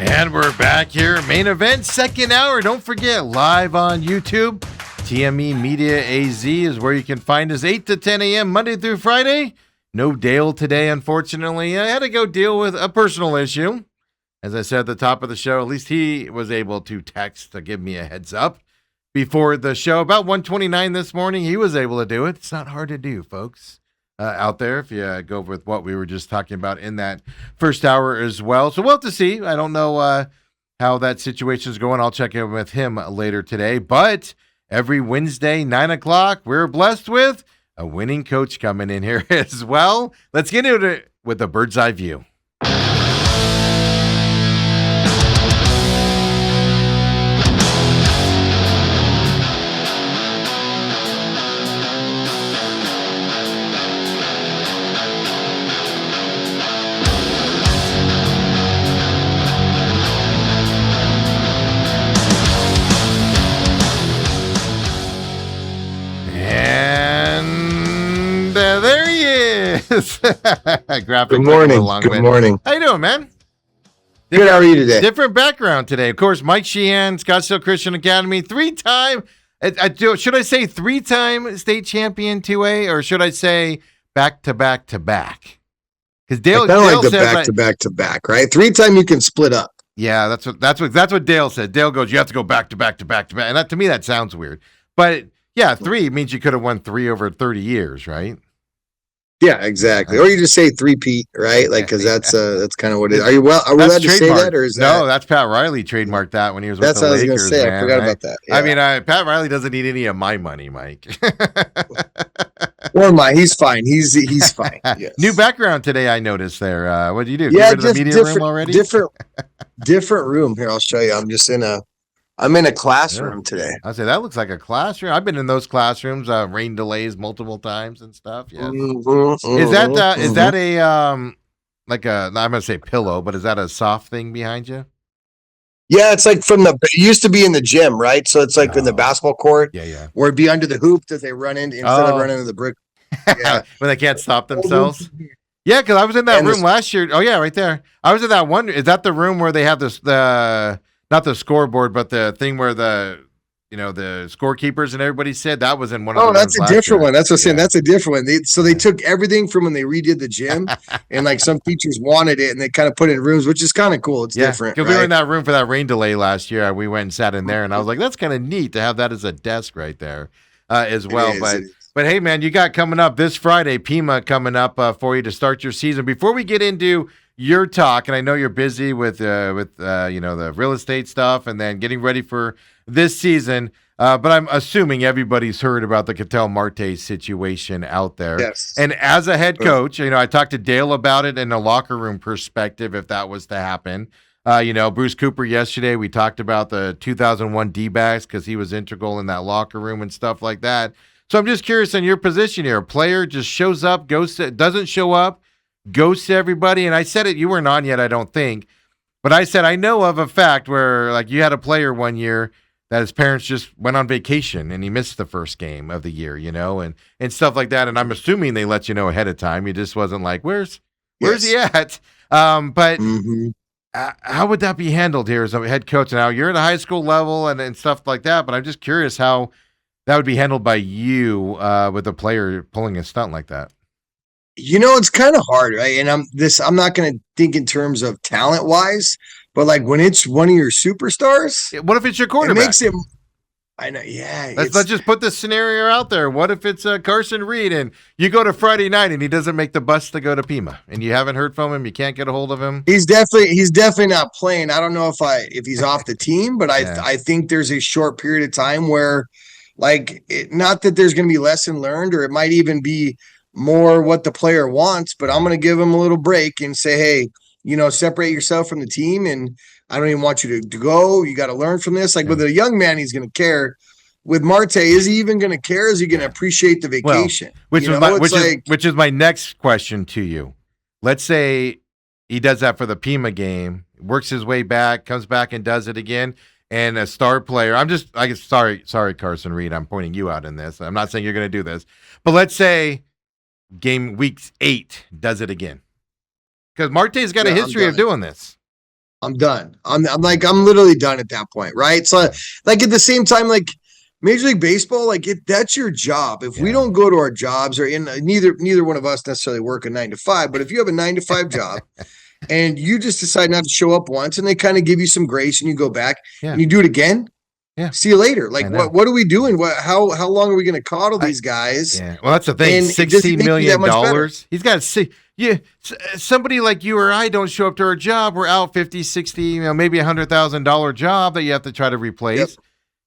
And we're back here. Main event, second hour. Don't forget, live on YouTube. TME Media AZ is where you can find us 8 to 10 a.m. Monday through Friday. No Dale today, unfortunately. I had to go deal with a personal issue. As I said at the top of the show, at least he was able to text to give me a heads up before the show. About 1:29 this morning, he was able to do it. It's not hard to do, folks. Out there, if you go with what we were just talking about in that first hour as well. So we'll have to see. I don't know how that situation is going. I'll check in with him later today. But every Wednesday, 9 o'clock, we're blessed with a winning coach coming in here as well. Let's get into it with a bird's eye view. There he is. Good morning. Good morning. How you doing, man? Good. How are you today? Different background today. Of course, Mike Sheahan, Scottsdale Christian Academy, three-time. Should I say three-time state champion 2A, or should I say back-to-back-to-back? Because Dale I like the back-to-back-to-back, right? 3-time you can split up. Yeah, that's what Dale said. Dale goes, you have to go back-to-back-to-back-to-back, and that, to me that sounds weird. But yeah, 3 means you could have won 3 over 30 years, right? Yeah, exactly. Or you just say 3-peat, right? Like, because that's kind of what it is. Are we allowed to say that, or is that? No, that's Pat Riley trademarked that when he was with the Lakers. That's what I was going to say. I forgot about that. Yeah. I mean, Pat Riley doesn't need any of my money, Mike. Or mine. He's fine. He's fine. Yes. New background today, I noticed there. What did you do? Yeah, Get rid of the media room already? Different room. Here, I'll show you. I'm in a classroom today. I say that looks like a classroom. I've been in those classrooms, rain delays multiple times and stuff. Yeah. Is that a like a, I'm gonna say pillow, but is that a soft thing behind you? Yeah, it's like it used to be in the gym, right? So it's like in the basketball court. Yeah. Or it'd be under the hoop that they run in instead of running into the brick. Yeah. When they can't stop themselves. Yeah, because I was in that room last year. Oh yeah, right there. I was in that one. Is that the room where they have not the scoreboard, but the thing where the scorekeepers and everybody said that was in one of the. Oh, that's a different one. That's what I'm saying. That's a different one. They took everything from when they redid the gym, and like some teachers wanted it, and they kind of put it in rooms, which is kind of cool. It's different. Because we were in that room for that rain delay last year. We went and sat in there, and I was like, that's kind of neat to have that as a desk right there as well. But hey, man, you got coming up this Friday, Pima coming up for you to start your season. Before we get into your talk, and I know you're busy with the real estate stuff and then getting ready for this season, but I'm assuming everybody's heard about the Ketel Marte situation out there. Yes. And as a head coach, I talked to Dale about it in a locker room perspective if that was to happen. Bruce Cooper yesterday, we talked about the 2001 D-backs because he was integral in that locker room and stuff like that. So I'm just curious on your position here. A player just shows up, doesn't show up, ghosts everybody. And I said it, you weren't on yet, I don't think. But I said, I know of a fact where like you had a player one year that his parents just went on vacation and he missed the first game of the year, and stuff like that. And I'm assuming they let you know ahead of time. He just wasn't like, where's he at? But how would that be handled here as a head coach? Now you're at a high school level and stuff like that, but I'm just curious how that would be handled by you with a player pulling a stunt like that. It's kind of hard, right? And I'm not going to think in terms of talent wise, but like when it's one of your superstars, what if it's your quarterback? It makes it. I know. Yeah. Let's just put this scenario out there. What if it's Carson Reed and you go to Friday night and he doesn't make the bus to go to Pima and you haven't heard from him? You can't get a hold of him. He's definitely not playing. I don't know if he's off the team, but I think there's a short period of time where. Not that there's going to be lesson learned, or it might even be more what the player wants, but I'm going to give him a little break and say, hey, separate yourself from the team. And I don't even want you to go. You got to learn from this. With a young man, he's going to care. With Marte, is he even going to care? Is he going to appreciate the vacation? Well, which is my next question to you. Let's say he does that for the Pima game, works his way back, comes back and does it again. And a star player, sorry, Carson Reed, I'm pointing you out in this. I'm not saying you're going to do this, but let's say week 8 does it again. Because Marte's got a history of doing this. I'm done. I'm literally done at that point, right? So like at the same time, like Major League Baseball, like that's your job. If we don't go to our jobs, or in neither one of us necessarily work a 9 to 5, but if you have a 9 to 5 job and you just decide not to show up once and they kind of give you some grace and you go back and you do it again, see you later. Like what are we doing? How long are we going to coddle these guys? Yeah. Well, that's the thing. $16 million. He's got to see. Yeah, somebody like you or I don't show up to our job. We're out 50, 60, maybe $100,000 job that you have to try to replace. Yep.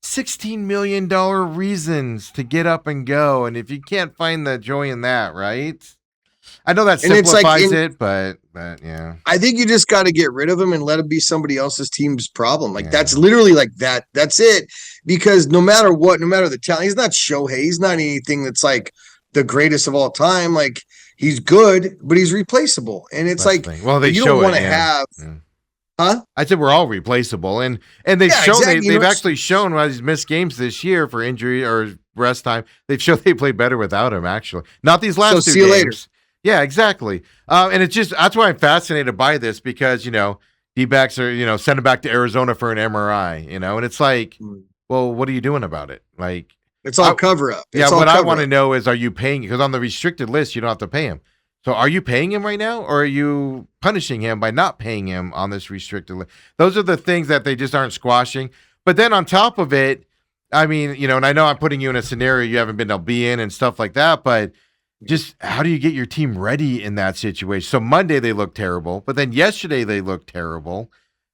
$16 million reasons to get up and go. And if you can't find the joy in that, right? I know that simplifies it, but yeah. I think you just got to get rid of him and let him be somebody else's team's problem. Like that's literally like that. That's it. Because no matter what, no matter the talent, he's not Shohei. He's not anything that's like the greatest of all time. Like he's good, but he's replaceable. And it's that's like, well, they you don't want to have. Huh? I said we're all replaceable, and they've shown they've actually shown while he's missed games this year for injury or rest time. They've shown they play better without him. Actually, not these last 2 games. See you later. Yeah, exactly. And it's just that's why I'm fascinated by this because D-backs are send him back to Arizona for an MRI, and it's like, well, what are you doing about it? Like it's all cover up. What I want to know is, are you paying? Because on the restricted list, you don't have to pay him. So are you paying him right now, or are you punishing him by not paying him on this restricted list? Those are the things that they just aren't squashing. But then on top of it, I mean, and I know I'm putting you in a scenario you haven't been able to be in and stuff like that, but just how do you get your team ready in that situation? So Monday they looked terrible, but then yesterday they looked terrible.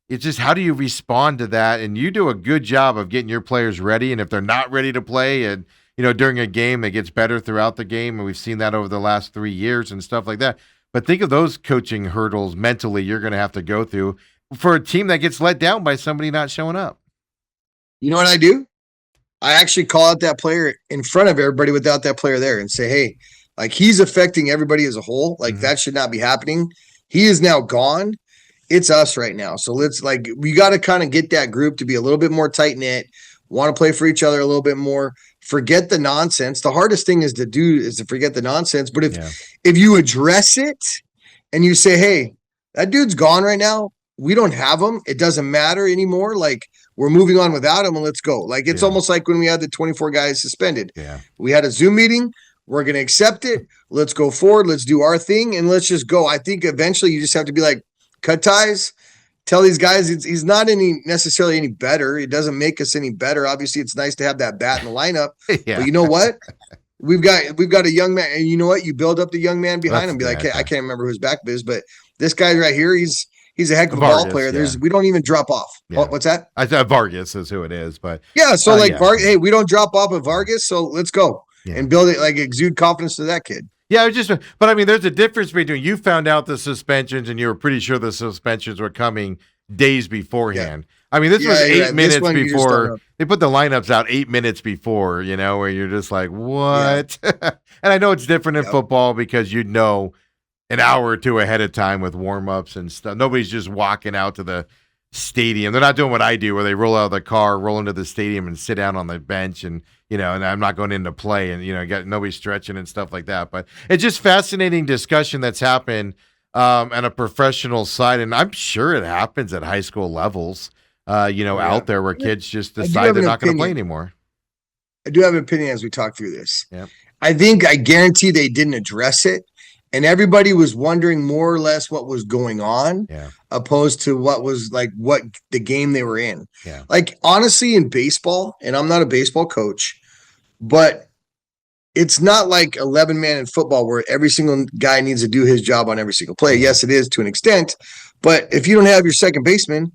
It's just how do you respond to that? And you do a good job of getting your players ready, and if they're not ready to play and during a game, it gets better throughout the game, and we've seen that over the last 3 years and stuff like that. But think of those coaching hurdles mentally you're going to have to go through for a team that gets let down by somebody not showing up. You know what I do? I actually call out that player in front of everybody without that player there and say, hey, like he's affecting everybody as a whole. Like that should not be happening. He is now gone. It's us right now. So we got to kind of get that group to be a little bit more tight knit, want to play for each other a little bit more. Forget the nonsense. The hardest thing is to forget the nonsense. But if you address it and you say, hey, that dude's gone right now. We don't have him. It doesn't matter anymore. Like we're moving on without him and let's go. Like it's almost like when we had the 24 guys suspended. Yeah. We had a Zoom meeting. We're going to accept it. Let's go forward. Let's do our thing and let's just go. I think eventually you just have to be like, cut ties. Tell these guys he's not necessarily any better. It doesn't make us any better. Obviously, it's nice to have that bat in the lineup. But you know what? We've got a young man, and you know what? You build up the young man behind him. Be like, hey, I can't remember who his back is, but this guy right here, he's a heck of a ball player. We don't even drop off. Yeah. What's that? I thought Vargas is who it is, but so Vargas. Hey, we don't drop off of Vargas, so let's go and build it. Like exude confidence to that kid. Yeah, but I mean, there's a difference between you found out the suspensions and you were pretty sure the suspensions were coming days beforehand. Yeah. I mean, this was 8 minutes before they put the lineups out 8 minutes before, where you're just like, what? Yeah. And I know it's different in football because an hour or two ahead of time with warm-ups and stuff. Nobody's just walking out to the stadium. They're not doing what I do where they roll out of the car, roll into the stadium and sit down on the bench and and I'm not going into play and, got nobody stretching and stuff like that. But it's just fascinating discussion that's happened at a professional side. And I'm sure it happens at high school levels, out there where kids just decide they're not going to play anymore. I do have an opinion as we talk through this. Yep. I guarantee they didn't address it. And everybody was wondering more or less what was going on, opposed to what the game they were in. Yeah. Like, honestly, in baseball, and I'm not a baseball coach, but it's not like 11-man in football where every single guy needs to do his job on every single play. Yes, it is to an extent. But if you don't have your second baseman,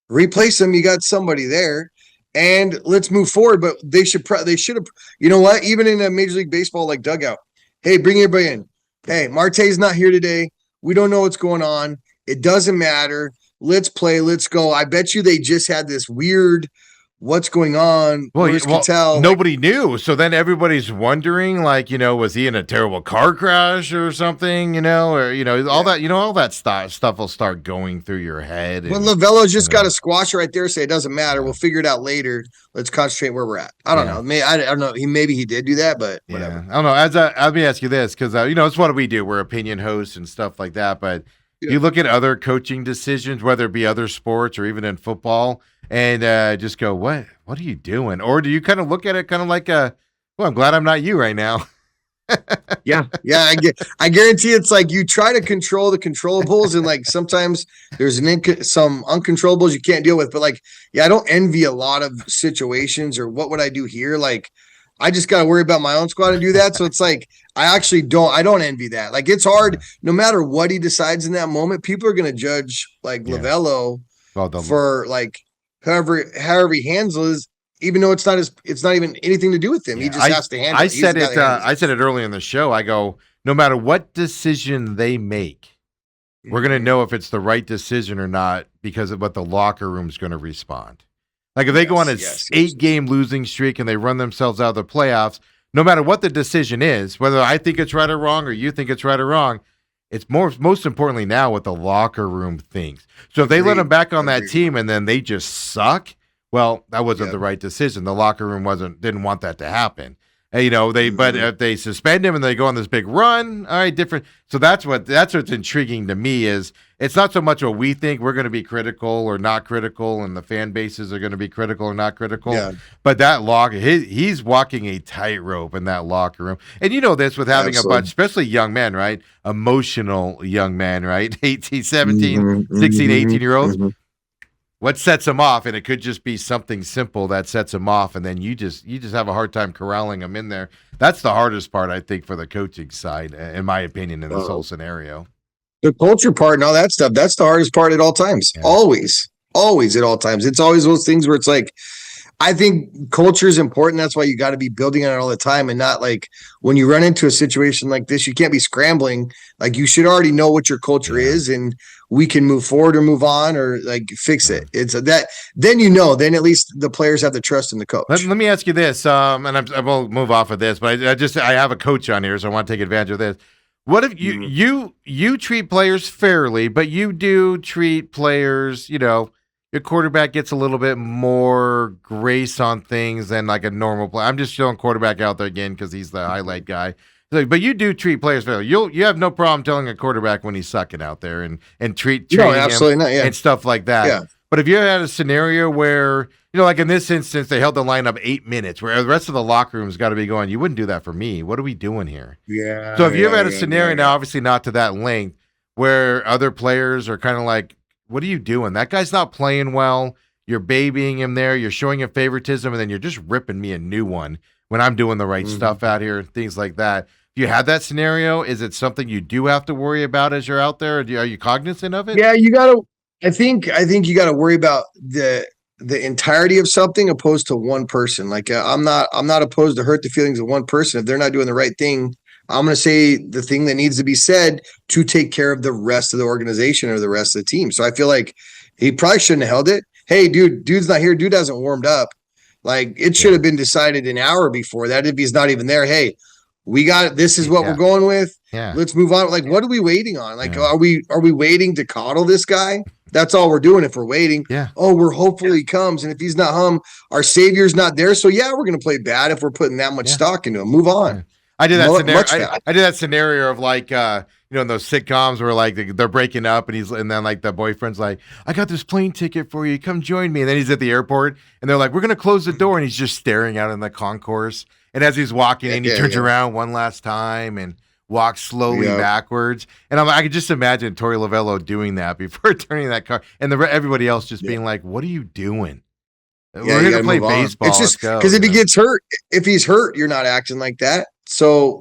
replace him. You got somebody there. And let's move forward. But they should have, you know what? Even in a Major League Baseball like dugout, hey, bring everybody in. Hey, Marte's not here today. We don't know what's going on. It doesn't matter. Let's play. Let's go. I bet you they just had this weird what's going on. Well, nobody knew. So then everybody's wondering, was he in a terrible car crash or something, or, all that stuff will start going through your head. Well, Lavello's just got a squash right there. Say it doesn't matter. We'll figure it out later. Let's concentrate where we're at. I don't know. I don't know. Maybe he did do that, but whatever. I don't know. Let me ask you this, because, it's what we do. We're opinion hosts and stuff like that. But you look at other coaching decisions, whether it be other sports or even in football, and just go, what are you doing? Or do you kind of look at it kind of like well, I'm glad I'm not you right now. Yeah. I guarantee it's like you try to control the controllables, and like sometimes there's some uncontrollables you can't deal with. But like, I don't envy a lot of situations, or what would I do here? Like, I just got to worry about my own squad and do that. So it's like, I don't envy that. Like, it's hard no matter what he decides in that moment. People are going to judge like Lavello for like however he handles, even though it's not even anything to do with him. He just has to handle it. I said it earlier in the show. I go, no matter what decision they make, we're going to know if it's the right decision or not because of what the locker room's going to respond. Like if they go on an 8-game losing streak and they run themselves out of the playoffs, no matter what the decision is, whether I think it's right or wrong or you think it's right or wrong, it's most importantly now what the locker room thinks. So if they let them back on that team and then they just suck, well, that wasn't the right decision. The locker room didn't want that to happen. But if they suspend him and they go on this big run, all right, different. So that's what's intriguing to me is it's not so much what we think we're going to be critical or not critical, and the fan bases are going to be critical or not critical. Yeah. But that he's walking a tightrope in that locker room, and you know this with having a bunch, especially young men, right? Emotional young men, right? 18, 17, 16, 18-year-olds. What sets them off, and it could just be something simple that sets them off, and then you just have a hard time corralling them in there. That's the hardest part, I think, for the coaching side, in my opinion, in this whole scenario. The culture part and all that stuff, that's the hardest part at all times. Yeah. Always at all times. It's always those things where it's like, I think culture is important. That's why you got to be building on it all the time, and not like when you run into a situation like this, you can't be scrambling. Like you should already know what your culture is, and we can move forward or move on or like fix it. It's that then then at least the players have the trust in the coach. Let me ask you this, and I won't move off of this, but I have a coach on here, so I want to take advantage of this. What if you treat players fairly, but you do treat players, your quarterback gets a little bit more grace on things than like a normal player. I'm just throwing quarterback out there again because he's the highlight guy. But you do treat players fairly. You have no problem telling a quarterback when he's sucking out there and treating him and stuff like that. Yeah. But if you had a scenario where, like in this instance, they held the line up 8 minutes, where the rest of the locker room's got to be going, you wouldn't do that for me. What are we doing here? Yeah. So if you ever had a scenario, now obviously not to that length, where other players are kind of like, what are you doing? That guy's not playing well. You're babying him there. You're showing him favoritism, and then you're just ripping me a new one when I'm doing the right stuff out here, things like that. If you had that scenario, is it something you do have to worry about as you're out there? Are you cognizant of it? Yeah, you got to. I think you got to worry about the entirety of something opposed to one person. Like I'm not opposed to hurt the feelings of one person if they're not doing the right thing. I'm going to say the thing that needs to be said to take care of the rest of the organization or the rest of the team. So I feel like he probably shouldn't have held it. Hey, dude's not here. Dude hasn't warmed up. Like it should have been decided an hour before that. If he's not even there, hey, we got it. This is what we're going with. Yeah. Let's move on. Like, what are we waiting on? Like, are we waiting to coddle this guy? That's all we're doing if we're waiting. Yeah. Oh, we're hopefully he comes. And if he's not our savior's not there. So yeah, we're going to play bad if we're putting that much stock into him. Move on. Yeah. I did that scenario. I did that scenario of like, in those sitcoms where like they're breaking up and then like the boyfriend's like, I got this plane ticket for you. Come join me. And then he's at the airport and they're like, we're going to close the door. And he's just staring out in the concourse. And as he's walking in, he turns around one last time and walks slowly backwards. And I could just imagine Torey Lavello doing that before turning that car. And everybody else just being like, what are you doing? We're here to play baseball. It's just because if he gets hurt, if he's hurt, you're not acting like that. So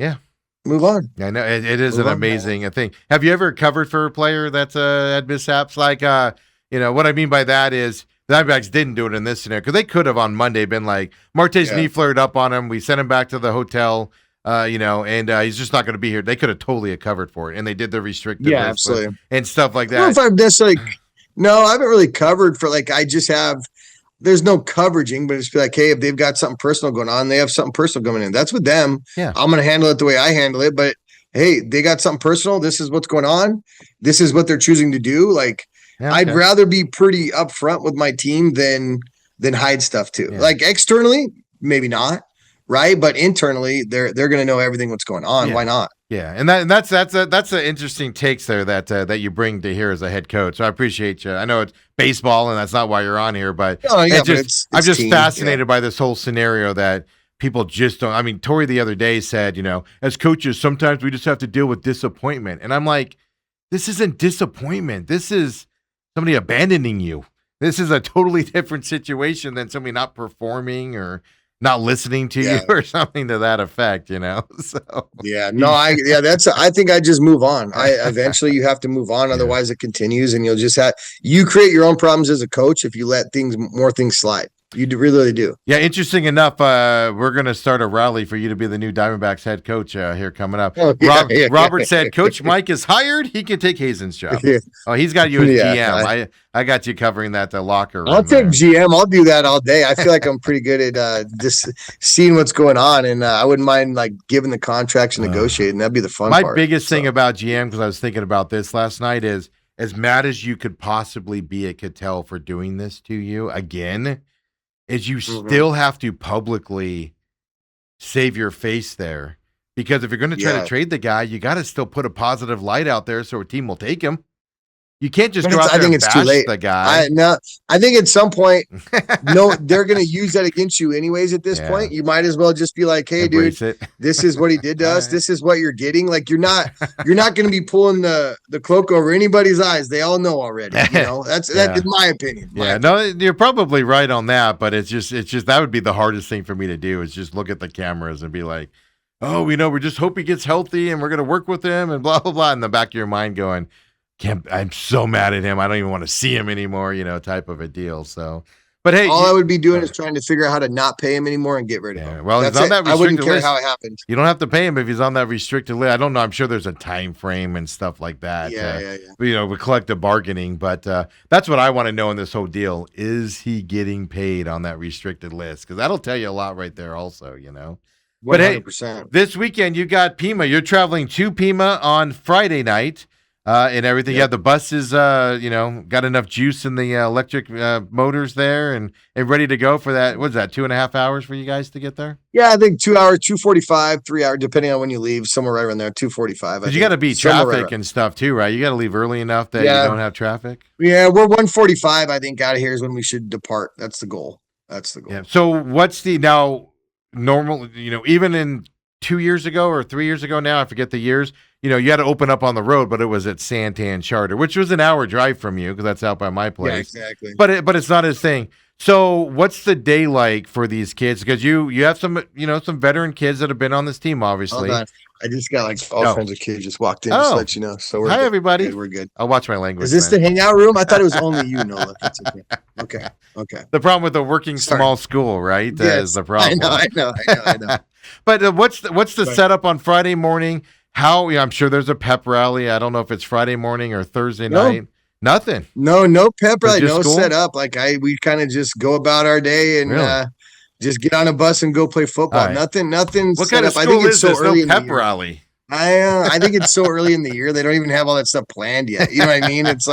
move on. I know it is an amazing thing. Have you ever covered for a player that's had mishaps? Like, what I mean by that is the Diamondbacks didn't do it in this scenario because they could have on Monday been like, Marte's knee flared up on him. We sent him back to the hotel, and he's just not going to be here. They could have totally covered for it, and they did the restricted list absolutely, and stuff like that. I don't know if I've necessarily. No, I haven't really covered for like. I just have. There's no coveraging, but it's like, hey, if they've got something personal going on, they have something personal coming in. That's with them. Yeah. I'm going to handle it the way I handle it. But hey, they got something personal. This is what's going on. This is what they're choosing to do. Like, I'd rather be pretty upfront with my team than hide stuff too. Yeah. Like externally, maybe not. right? But internally, they're going to know everything what's going on. Yeah. Why not? Yeah, and that's an interesting takes there that you bring to here as a head coach. So I appreciate you. I know it's baseball, and that's not why you're on here, but Oh, yeah, I'm just team. fascinated by this whole scenario that people just don't. I mean, Tori the other day said, as coaches, sometimes we just have to deal with disappointment, and I'm like, this isn't disappointment. This is somebody abandoning you. This is a totally different situation than somebody not performing or not listening to you or something to that effect, So I think I just move on. Eventually you have to move on, otherwise it continues, and you create your own problems as a coach if you let more things slide. You really do. Yeah, interesting enough, we're going to start a rally for you to be the new Diamondbacks head coach here coming up. Robert said, Coach Mike is hired. He can take Hazen's job. Oh, he's got you as GM. I got you covering that the locker room. I'll take GM. I'll do that all day. I feel like I'm pretty good at just seeing what's going on, and I wouldn't mind giving the contracts and negotiating. That'd be the fun part. My biggest thing about GM, because I was thinking about this last night, is as mad as you could possibly be at Cattell for doing this to you again, is you still have to publicly save your face there. Because if you're going to try to trade the guy, you got to still put a positive light out there so a team will take him. You can't just go out there and bash the guy. I think at some point, they're going to use that against you anyways at this point. You might as well just be like, hey, dude, this is what he did to us. This is what you're getting. You're not going to be pulling the cloak over anybody's eyes. They all know already. That's in my opinion. You're probably right on that, but it's just that would be the hardest thing for me to do is just look at the cameras and be like, oh, we just hope he gets healthy and we're going to work with him and blah, blah, blah. In the back of your mind going, I'm so mad at him. I don't even want to see him anymore, type of a deal. So, but hey, all I would be doing is trying to figure out how to not pay him anymore and get rid of him. Well, he's on that restricted I wouldn't care list. how it happened. You don't have to pay him if he's on that restricted list. I don't know. I'm sure there's a time frame and stuff like that. With collective bargaining, but that's what I want to know in this whole deal. Is he getting paid on that restricted list? Because that'll tell you a lot right there also, 100%. But hey, this weekend you got Pima. You're traveling to Pima on Friday night. And everything. Yeah, the buses, got enough juice in the electric motors there and ready to go for that. What's that, 2.5 hours for you guys to get there? Yeah, I think 2 hours, 2:45, 3 hours, depending on when you leave, somewhere right around there, 2:45. Because you got to beat traffic and stuff too, right? You got to leave early enough that you don't have traffic. Yeah, we're 1:45, I think, out of here is when we should depart. That's the goal. Yeah. So what's the now normal, even in 2 years ago or 3 years ago now, I forget the years, you had to open up on the road, but it was at Santan Charter, which was an hour drive from you because that's out by my place. Yeah, exactly. But it's not his thing. So what's the day like for these kids? Because you have some veteran kids that have been on this team, obviously. Hold on. I just got all kinds of kids just walked in just to let you know. So hi, everybody. We're good. I'll watch my language. Is this the hangout room? I thought it was only you, Nola. That's okay. Okay. The problem with the working small school, right? Is the problem. I know. But what's the setup on Friday morning? I'm sure there's a pep rally. I don't know if it's Friday morning or Thursday night. Nothing. No pep rally, no setup. We kind of just go about our day and just get on a bus and go play football. Right. Nothing. What kind of school I think it's so early no pep rally? I think it's so early in the year. They don't even have all that stuff planned yet. You know what I mean? It's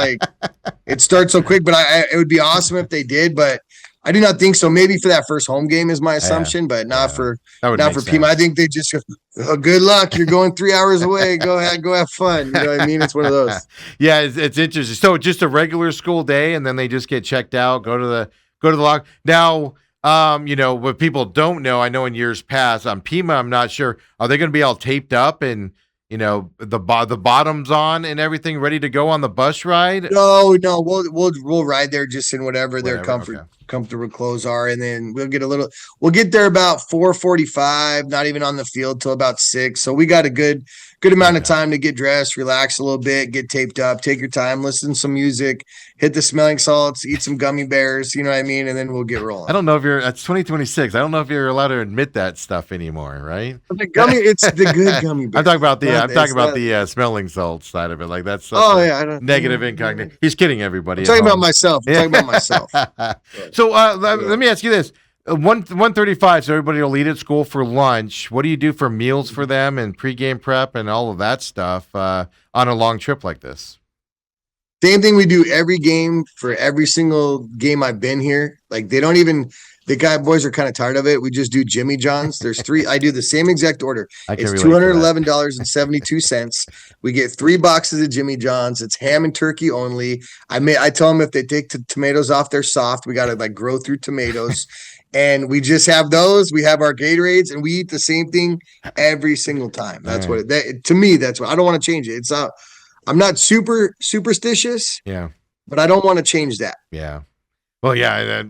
it starts so quick, but it would be awesome if they did, but I do not think so. Maybe for that first home game is my assumption, but not for Pima. I think they just go, good luck. You're going 3 hours away. Go ahead, go have fun. You know what I mean? It's one of those. Yeah, it's interesting. So just a regular school day, and then they just get checked out, go to the lock. Now, what people don't know, I know in years past on Pima, I'm not sure. Are they going to be all taped up and the bottoms on and everything ready to go on the bus ride? No, we'll ride there just in whatever their comfortable clothes are, and then we'll get there about 4:45, not even on the field till about 6. So we got a good amount of time to get dressed, relax a little bit, get taped up, take your time, listen to some music, hit the smelling salts, eat some gummy bears, you know what I mean? And then we'll get rolling. I don't know if that's 2026. I don't know if you're allowed to admit that stuff anymore, right? It's the good gummy bears. I'm talking about the smelling salts side of it. That's negative incognito. He's kidding everybody. I'm talking about myself. So let me ask you this. 1:35, so everybody will eat at school for lunch. What do you do for meals for them and pregame prep and all of that stuff on a long trip like this? Same thing we do every game for every single game I've been here. They the boys are kind of tired of it. We just do Jimmy John's. There's 3. I do the same exact order. I can It's relate to that. $211.72. We get 3 boxes of Jimmy John's. It's ham and turkey only. I tell them if they take the tomatoes off, they're soft. We got to like grow through tomatoes. And we just have those. We have our Gatorades, and we eat the same thing every single time. That's what to me, that's what I don't want to change it. It's I'm not super superstitious. Yeah. But I don't want to change that. Yeah. Well, yeah.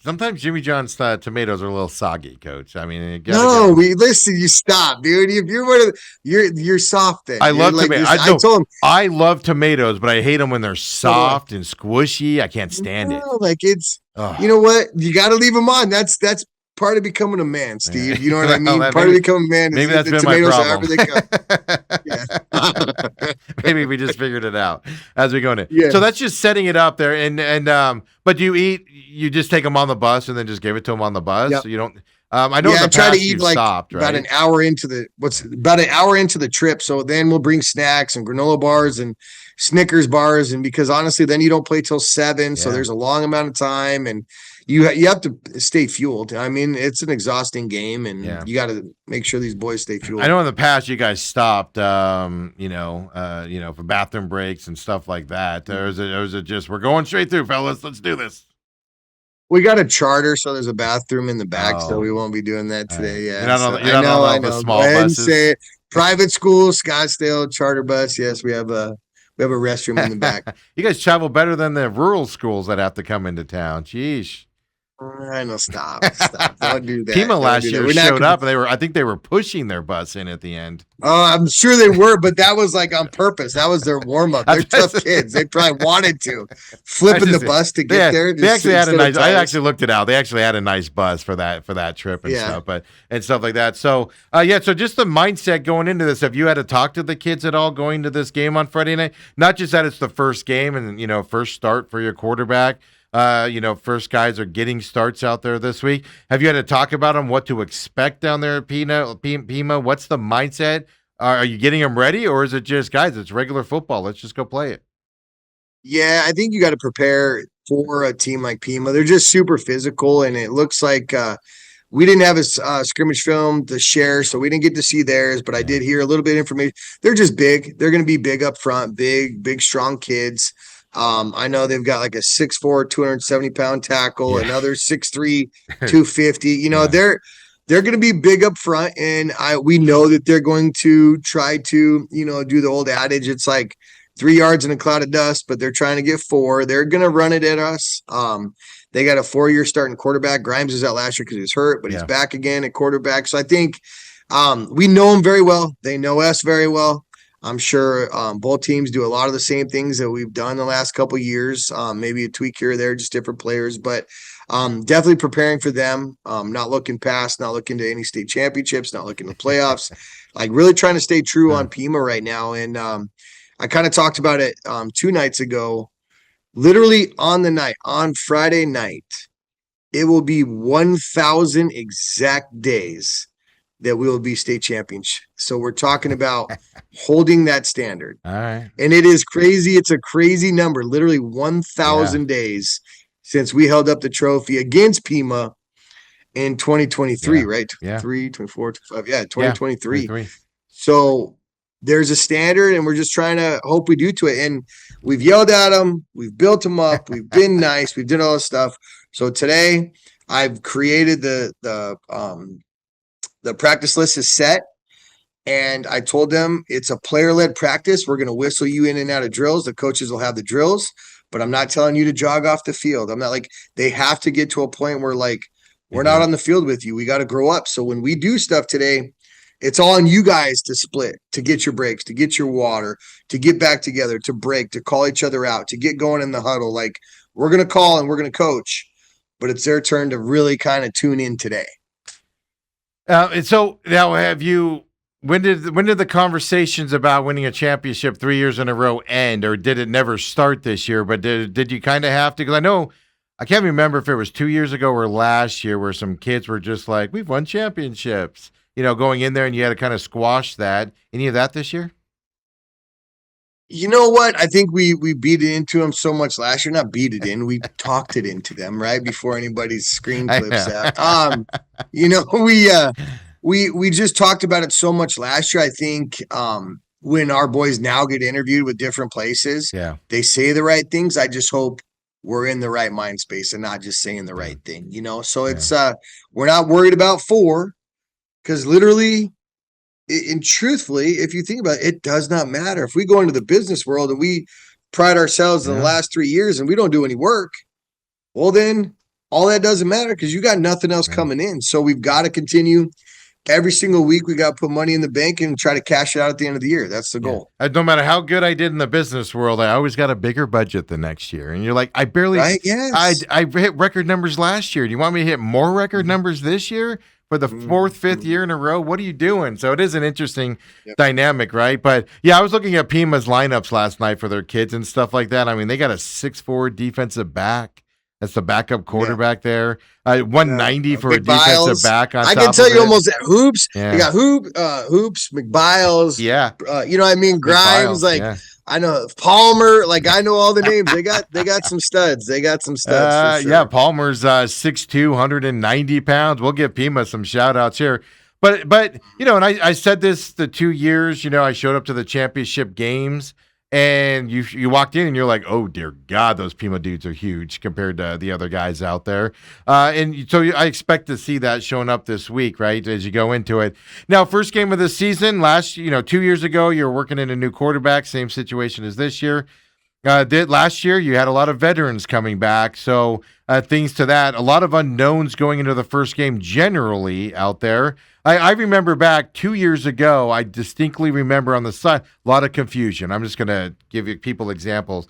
Sometimes Jimmy John's tomatoes are a little soggy, Coach. I mean, listen. You stop, dude. If you're one of you're soft. Then I love like, tomatoes. I told him I love tomatoes, but I hate them when they're soft and squishy. I can't stand it. Like it's, you know what? You got to leave them on. That's part of becoming a man, Steve. You know what I mean? Part of becoming a man is maybe that's the been my problem. Maybe we just figured it out as we go in. Yeah. So that's just setting it up there. And but you just take them on the bus and then just give it to them on the bus. Yep. So you don't. I know. I try to eat like stopped, about an hour into the trip. So then we'll bring snacks and granola bars and Snickers bars, and because honestly, then you don't play till 7, so there's a long amount of time, and you have to stay fueled. I mean, it's an exhausting game, and you got to make sure these boys stay fueled. I know in the past you guys stopped, for bathroom breaks and stuff like that. Or was it just we're going straight through, fellas? Let's do this. We got a charter, so there's a bathroom in the back, so we won't be doing that today. Yeah, you're not on the small buses. Say it. Private school, Scottsdale charter bus. Yes, we have a restroom in the back. You guys travel better than the rural schools that have to come into town. Jeez. I know. Stop. Don't do that. Pima last year showed up, and I think they were pushing their bus in at the end. Oh, I'm sure they were, but that was like on purpose. That was their warm up. They're tough kids. They probably wanted to flipping the bus to get there. They actually had a nice. I actually looked it out. They actually had a nice bus for that trip and stuff, and stuff like that. So So just the mindset going into this. Have you had to talk to the kids at all going to this game on Friday night? Not just that it's the first game and first start for your quarterback. First guys are getting starts out there this week. Have you had to talk about them, what to expect down there at Pima? What's the mindset? Are you getting them ready, or is it just, guys, it's regular football, let's just go play it? Yeah, I think you got to prepare for a team like Pima. They're just super physical, and it looks like we didn't have a scrimmage film to share, so we didn't get to see theirs, but I did hear a little bit of information. They're just big. They're going to be big up front, big, strong kids. I know they've got like a 6'4", 270-pound tackle, another 6'3", 250. They're going to be big up front, and we know that they're going to try to, do the old adage. It's like 3 yards in a cloud of dust, but they're trying to get 4. They're going to run it at us. They got a 4-year starting quarterback. Grimes was out last year because he was hurt, but he's back again at quarterback. So I think we know them very well. They know us very well. I'm sure both teams do a lot of the same things that we've done the last couple of years. Maybe a tweak here or there, just different players, but definitely preparing for them. Not looking to any state championships, not looking to playoffs. Like really trying to stay true on Pima right now. And I kind of talked about it 2 nights ago. Literally on Friday night, it will be 1,000 exact days that we will be state champions. So we're talking about holding that standard. All right. And it is crazy. It's a crazy number. Literally 1,000 days since we held up the trophy against Pima in 2023, right? Yeah. 24, 25. Yeah, 2023. Yeah, 23. So there's a standard, and we're just trying to hope we do to it. And we've yelled at them. We've built them up. We've been nice. We've done all this stuff. So today I've created the practice list is set, and I told them it's a player-led practice. We're going to whistle you in and out of drills. The coaches will have the drills, but I'm not telling you to jog off the field. I'm not like, they have to get to a point where like, we're not on the field with you. We got to grow up. So when we do stuff today, it's all on you guys to split, to get your breaks, to get your water, to get back together, to break, to call each other out, to get going in the huddle. Like, we're going to call and we're going to coach, but it's their turn to really kind of tune in today. And so now when did the conversations about winning a championship 3 years in a row end, or did it never start this year? But did you kind of have to? Because I can't remember if it was 2 years ago or last year where some kids were just like, we've won championships, going in there, and you had to kind of squash that. Any of that this year? You know what? I think we beat it into them so much last year. Not beat it in. We talked it into them right before anybody's screen clips that. You know, we just talked about it so much last year. I think when our boys now get interviewed with different places, they say the right things. I just hope we're in the right mind space and not just saying the right thing, you know? So it's we're not worried about 4 because literally and truthfully, if you think about it, it does not matter. If we go into the business world and we pride ourselves in the last 3 years and we don't do any work, well, then all that doesn't matter because you got nothing else coming in. So we've got to continue every single week. We got to put money in the bank and try to cash it out at the end of the year. That's the goal. No matter how good I did in the business world, I always got a bigger budget the next year. And you're like, I barely, right? Yes. I hit record numbers last year. Do you want me to hit more record numbers this year? For the 4th, 5th year in a row, what are you doing? So it is an interesting dynamic, right? But yeah, I was looking at Pima's lineups last night for their kids and stuff like that. I mean, they got a 6'4" defensive back. That's the backup quarterback there. 190 for a defensive back. On I can tell you almost at Hoops. You got Hoops, McBiles. Yeah. You know what I mean? Grimes, I know Palmer, I know all the names. They got some studs. They got some studs. For sure. Yeah, Palmer's 6'2", 190 pounds. We'll give Pima some shout outs here. But you know, and I said this the 2 years, you know, I showed up to the championship games and you walked in and you're like, oh dear God, those Pima dudes are huge compared to the other guys out there. And so I expect to see that showing up this week, right? As you go into it. Now, first game of the season, 2 years ago, you were working in a new quarterback, same situation as this year. Last year, you had a lot of veterans coming back. So things to that, a lot of unknowns going into the first game generally out there. I remember back 2 years ago, I distinctly remember on the side, a lot of confusion. I'm just going to give you people examples.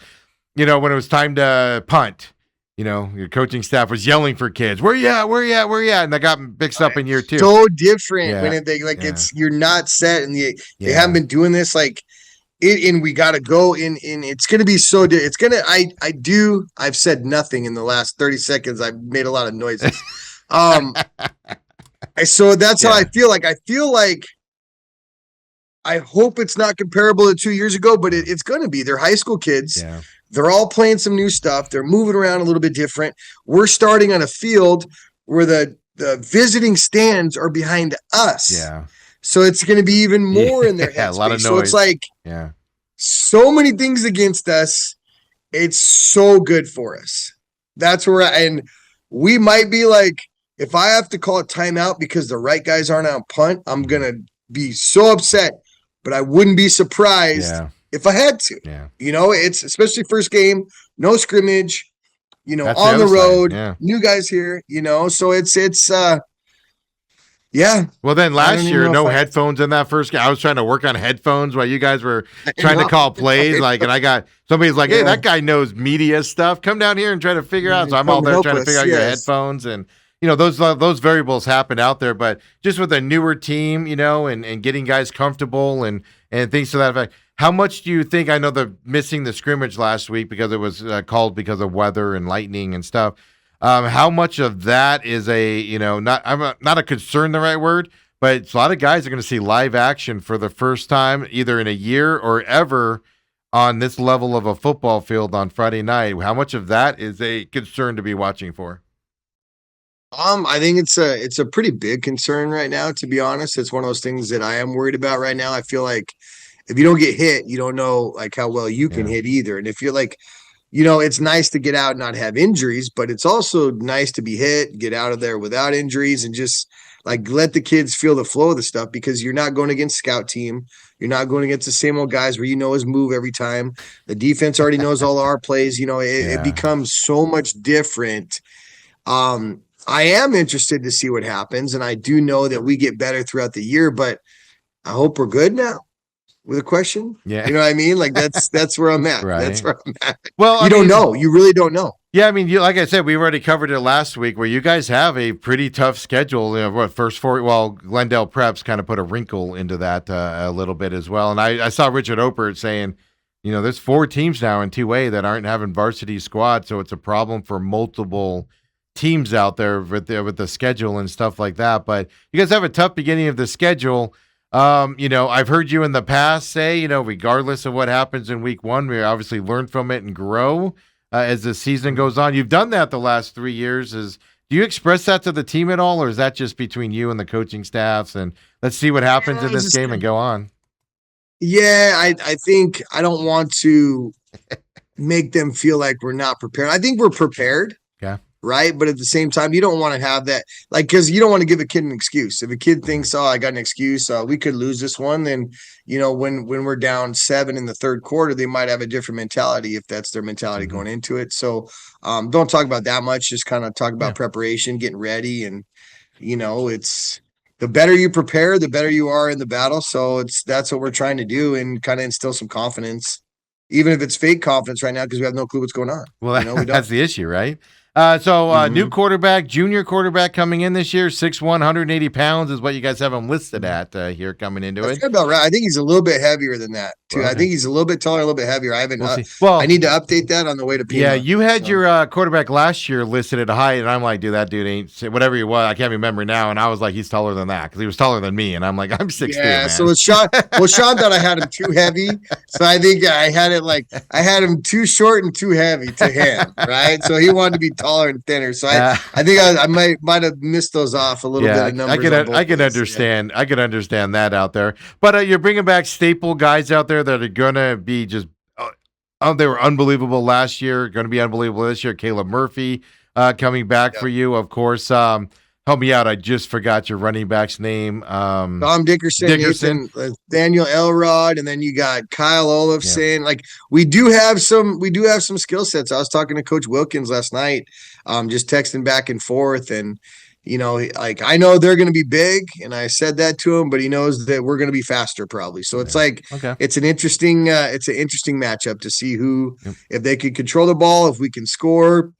You know, when it was time to punt, you know, your coaching staff was yelling for kids, where you at, where you at, where you at? And that got mixed up in year 2. So different when it's, you're not set and they haven't been doing this and we got to go in it's going to be so it's going to I've said nothing in the last 30 seconds. I've made a lot of noises. So that's how I feel like. I feel like I hope it's not comparable to 2 years ago, but it's going to be. They're high school kids. Yeah. They're all playing some new stuff. They're moving around a little bit different. We're starting on a field where the visiting stands are behind us. Yeah. So it's going to be even more in their headspace. A lot of noise. So it's like so many things against us. It's so good for us. That's where and we might be like, if I have to call a timeout because the right guys aren't on punt, I'm going to be so upset, but I wouldn't be surprised if I had to. Yeah. You know, it's especially first game, no scrimmage, you know, that's on the road, new guys here, you know, so it's Well, then last year, no headphones in that first game. I was trying to work on headphones while you guys were trying to call plays. And I got somebody's like, hey, that guy knows media stuff. Come down here and try to figure out. So I'm all there trying to figure out your headphones. And, you know, those variables happen out there. But just with a newer team, you know, and getting guys comfortable and things to that effect. How much do you think? I know they're missing the scrimmage last week because it was called because of weather and lightning and stuff. How much of that is not a concern, the right word, but it's a lot of guys are going to see live action for the first time, either in a year or ever on this level of a football field on Friday night. How much of that is a concern to be watching for? I think it's a pretty big concern right now, to be honest. It's one of those things that I am worried about right now. I feel like if you don't get hit, you don't know how well you can hit either. And if you're you know, it's nice to get out and not have injuries, but it's also nice to be hit, get out of there without injuries, and just let the kids feel the flow of the stuff, because you're not going against scout team. You're not going against the same old guys where you know his move every time. The defense already knows all our plays. You know, it becomes so much different. I am interested to see what happens, and I do know that we get better throughout the year, but I hope we're good now. With a question? Yeah. You know what I mean? That's where I'm at. Right. That's where I'm at. Well, you don't know. You really don't know. Yeah, I mean, like I said, we already covered it last week where you guys have a pretty tough schedule. You know, first 4, well, Glendale Preps kind of put a wrinkle into that a little bit as well. And I saw Richard Opert saying, you know, there's 4 teams now in 2A that aren't having varsity squads, so it's a problem for multiple teams out there with the schedule and stuff like that. But you guys have a tough beginning of the schedule. I've heard you in the past say, regardless of what happens in week one, we obviously learn from it and grow as the season goes on. You've done that the last 3 years. Do you express that to the team at all, or is that just between you and the coaching staffs? And let's see what happens in this game and go on. Yeah, I think I don't want to make them feel like we're not prepared. I think we're prepared. Yeah. Right. But at the same time, you don't want to have that, like, because you don't want to give a kid an excuse. If a kid thinks, oh, I got an excuse, we could lose this one, then, when we're down 7 in the third quarter, they might have a different mentality if that's their mentality going into it. So don't talk about that much. Just kind of talk about preparation, getting ready. And, it's the better you prepare, the better you are in the battle. So that's what we're trying to do and kind of instill some confidence, even if it's fake confidence right now, because we have no clue what's going on. Well, that's the issue, right? New quarterback, junior quarterback coming in this year, 6'1", 180 pounds is what you guys have him listed at here coming into it. That's about right. I think he's a little bit heavier than that, too. Okay. I think he's a little bit taller, a little bit heavier. I haven't. I need to update that on the way to Pima. Yeah, you had your quarterback last year listed at a height, and I'm like, dude, that dude ain't whatever he was. I can't remember now, and I was like, he's taller than that because he was taller than me, and I'm like, I'm 6'2". Yeah, so Sean thought I had him too heavy, so I think I had him too short and too heavy to him, right? So he wanted to be taller and thinner. So I think I might have missed those off a little bit of numbers. I could understand. Yeah. I could understand that out there. But you're bringing back staple guys out there that are gonna be just. They were unbelievable last year. Going to be unbelievable this year. Caleb Murphy coming back for you, of course. Help me out. I just forgot your running back's name. Tom Dickerson. Daniel Elrod, and then you got Kyle Olafson. Yeah. Like we do have some skill sets. I was talking to Coach Wilkins last night, just texting back and forth, and like I know they're going to be big, and I said that to him, but he knows that we're going to be faster probably. So it's it's an interesting matchup to see if they can control the ball, if we can score.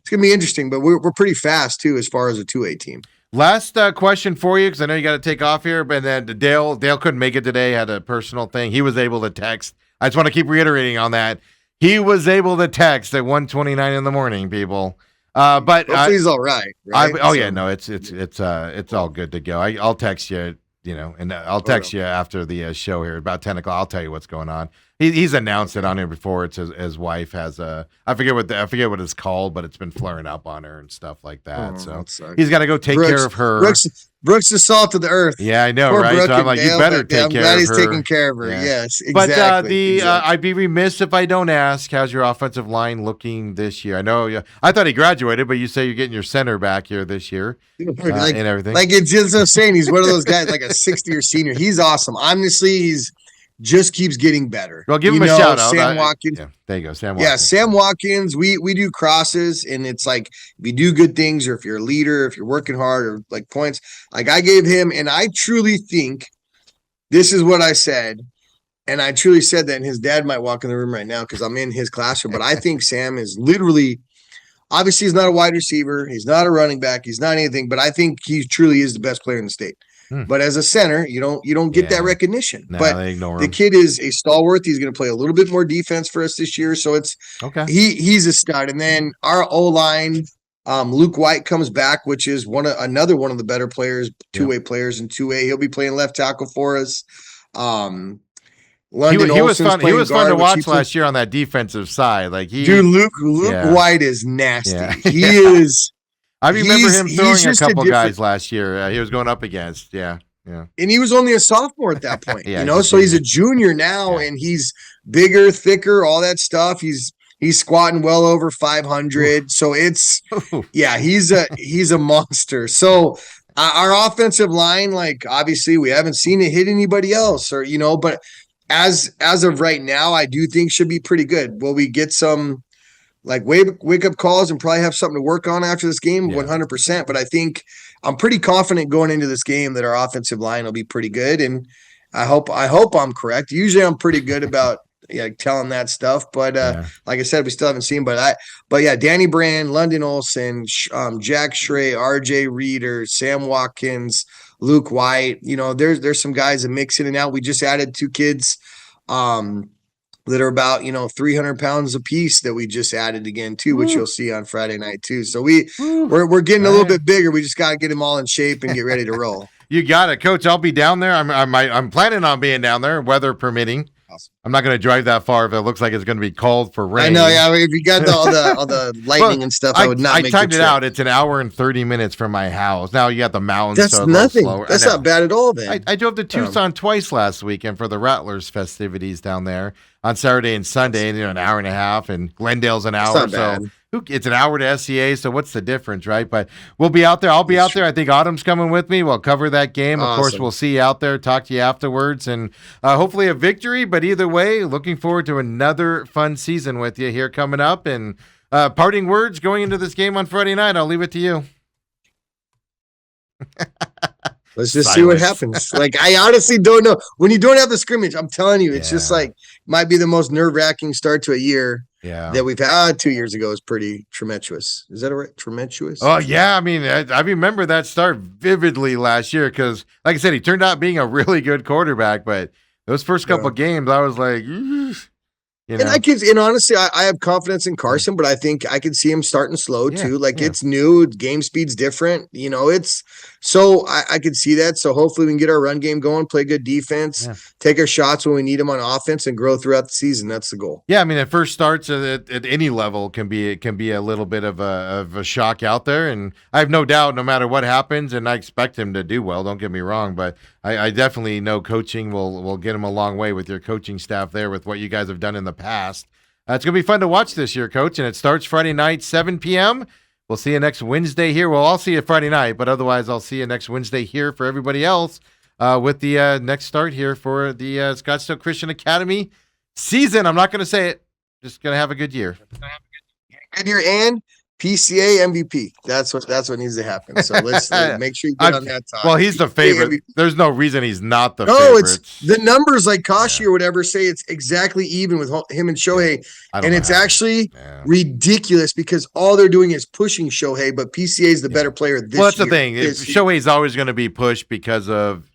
It's going to be interesting, but we're pretty fast, too, as far as a 2A team. Last question for you, because I know you got to take off here, but then Dale couldn't make it today, had a personal thing. He was able to text. I just want to keep reiterating on that. He was able to text at 1:29 in the morning, people. But hopefully he's all right. It's all good to go. I'll text you, and I'll text you after the show here about 10 o'clock. I'll tell you what's going on. He's announced it on here before. It's his wife has I forget what it's called, but it's been flaring up on her and stuff like that. So he's got to go take care of her. Brooks the salt of the earth. Yeah, I know, poor right? So I'm like, you better take care of her. I'm glad he's taking care of her. Yeah. Yes, exactly. But I'd be remiss if I don't ask, how's your offensive line looking this year? I know I thought he graduated, but you say you're getting your center back here this year and everything. Like it's just saying, he's one of those guys, like a 60-year senior. He's awesome. Honestly, he's just keeps getting better. Well, give him a shout out. Sam Watkins. Yeah, there you go. Sam Watkins. Yeah, Sam Watkins. We do crosses, and it's like if you do good things, or if you're a leader, if you're working hard, or like points. Like I gave him, and I truly think this is what I said, and I truly said that. And his dad might walk in the room right now because I'm in his classroom. But I think Sam is literally, obviously, he's not a wide receiver, he's not a running back, he's not anything. But I think he truly is the best player in the state. But as a center, you don't get that recognition. But the kid is a stalwart. He's going to play a little bit more defense for us this year. So it's he's a stud. And then our O-line, Luke White comes back, which is another one of the better players, two-way players in 2A. He'll be playing left tackle for us. London he was fun. He was fun to watch last year on that defensive side. Like Luke White is nasty. Yeah. He is. I remember him throwing a couple guys last year. He was going up against, yeah. And he was only a sophomore at that point, so he's a junior now, and he's bigger, thicker, all that stuff. He's squatting well over 500. So it's, he's a monster. So our offensive line, like obviously we haven't seen it hit anybody else, or but as of right now, I do think should be pretty good. Will we get some like wake up calls and probably have something to work on after this game? 100%. But I think I'm pretty confident going into this game that our offensive line will be pretty good. And I hope I'm correct. Usually I'm pretty good about telling that stuff. But like I said, we still haven't seen. But Danny Brand, London Olson, Jack Schray, RJ Reeder, Sam Watkins, Luke White. There's some guys that mix in and out. We just added 2 kids that are about 300 pounds a piece that we just added again too, which you'll see on Friday night too. So we're getting a little bit bigger. We just got to get them all in shape and get ready to roll. You got it, Coach. I'll be down there. I'm planning on being down there, weather permitting. Awesome. I'm not going to drive that far if it looks like it's going to be called for rain. I know, yeah. If you got all the lightning and stuff, I would not. I timed it out. It's an hour and 30 minutes from my house. Now you got the mountains. That's so nothing. That's not bad at all. Then I drove to Tucson twice last weekend for the Rattlers festivities down there on Saturday and Sunday. An hour and a half, and Glendale's an hour. So it's an hour to SCA. So what's the difference, right? But we'll be out there. I'll be out there. I think Autumn's coming with me. We'll cover that game. Of course, we'll see you out there. Talk to you afterwards, and hopefully a victory. But either way, looking forward to another fun season with you here coming up. And parting words going into this game on Friday night. I'll leave it to you. Let's just see what happens. Like, I honestly don't know. When you don't have the scrimmage, I'm telling you, it's just like might be the most nerve-wracking start to a year that we've had. 2 years ago is pretty tumultuous. Is that right? Tumultuous? Oh, yeah. I mean, I remember that start vividly last year because, like I said, he turned out being a really good quarterback. But those first couple of games, I was like, And honestly, I have confidence in Carson, but I think I could see him starting slow too. Like it's new, game speed's different. It's so I could see that. So hopefully we can get our run game going, play good defense, take our shots when we need them on offense, and grow throughout the season. That's the goal. Yeah, I mean, it first starts at any level can be a little bit of a shock out there, and I have no doubt, no matter what happens, and I expect him to do well. Don't get me wrong, but I definitely know coaching will get him a long way with your coaching staff there with what you guys have done in the past. It's going to be fun to watch this year, Coach, and it starts Friday night, 7 p.m. We'll see you next Wednesday here. Well, I'll see you Friday night, but otherwise I'll see you next Wednesday here for everybody else with the next start here for the Scottsdale Christian Academy season. I'm not going to say it. Just going to have a good year. Good year and PCA MVP. That's what needs to happen. So let's make sure you get on that talk. Well, he's the favorite. There's no reason he's not the favorite. No, it's the numbers like Kashi or whatever say it's exactly even with him and Shohei. And it's actually ridiculous because all they're doing is pushing Shohei, but PCA is the better player this year. Well, that's the thing. Shohei's always going to be pushed because of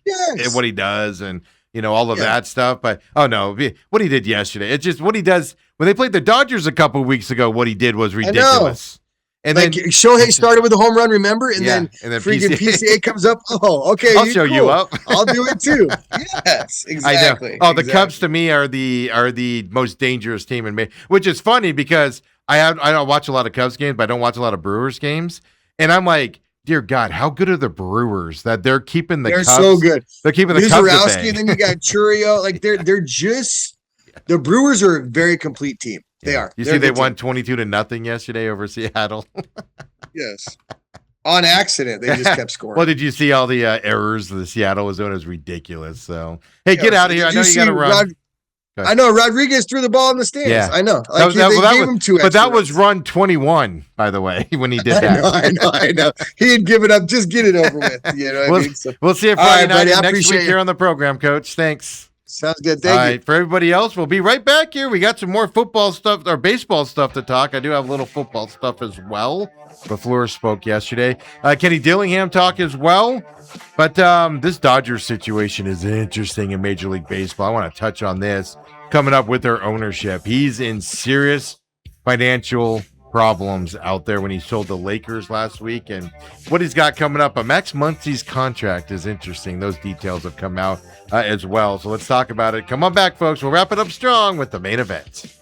what he does and all of that stuff. But what he did yesterday. It's just what he does when they played the Dodgers a couple of weeks ago. What he did was ridiculous. And then Shohei started with a home run, remember? And then freaking PCA comes up. Oh, okay. I'll show you up. I'll do it too. Yes, exactly. I know. Oh, the Cubs to me are the most dangerous team in May, which is funny because I don't watch a lot of Cubs games, but I don't watch a lot of Brewers games. And I'm like, dear God, how good are the Brewers that they're keeping the Cubs? They're so good. They're keeping the Cubs at bay. And then you got Churio. Like they're just the Brewers are a very complete team. They are. You see, they won 22-0 yesterday over Seattle. Yes. On accident, they just kept scoring. Well, did you see all the errors the Seattle was doing? It was ridiculous. So, hey, get out of here. I know you got to run. I know Rodriguez threw the ball in the stands. Yeah. I know. Like, they gave him 2 extra. But that was run 21, by the way, when he did that. I know. He had given up. Just get it over with. You know what I mean? So, we'll see you Friday night next week here on the program, Coach. Thanks. Sounds good. Thank you. All right, for everybody else, we'll be right back here. We got some more football stuff or baseball stuff to talk. I do have a little football stuff as well. LaFleur spoke yesterday. Kenny Dillingham talk as well. But this Dodgers situation is interesting in Major League Baseball. I want to touch on this. Coming up with their ownership. He's in serious financial problems out there when he sold the Lakers last week, and what he's got coming up. Max Muncy's contract is interesting. Those details have come out as well. So let's talk about it. Come on back, folks. We'll wrap it up strong with the main event.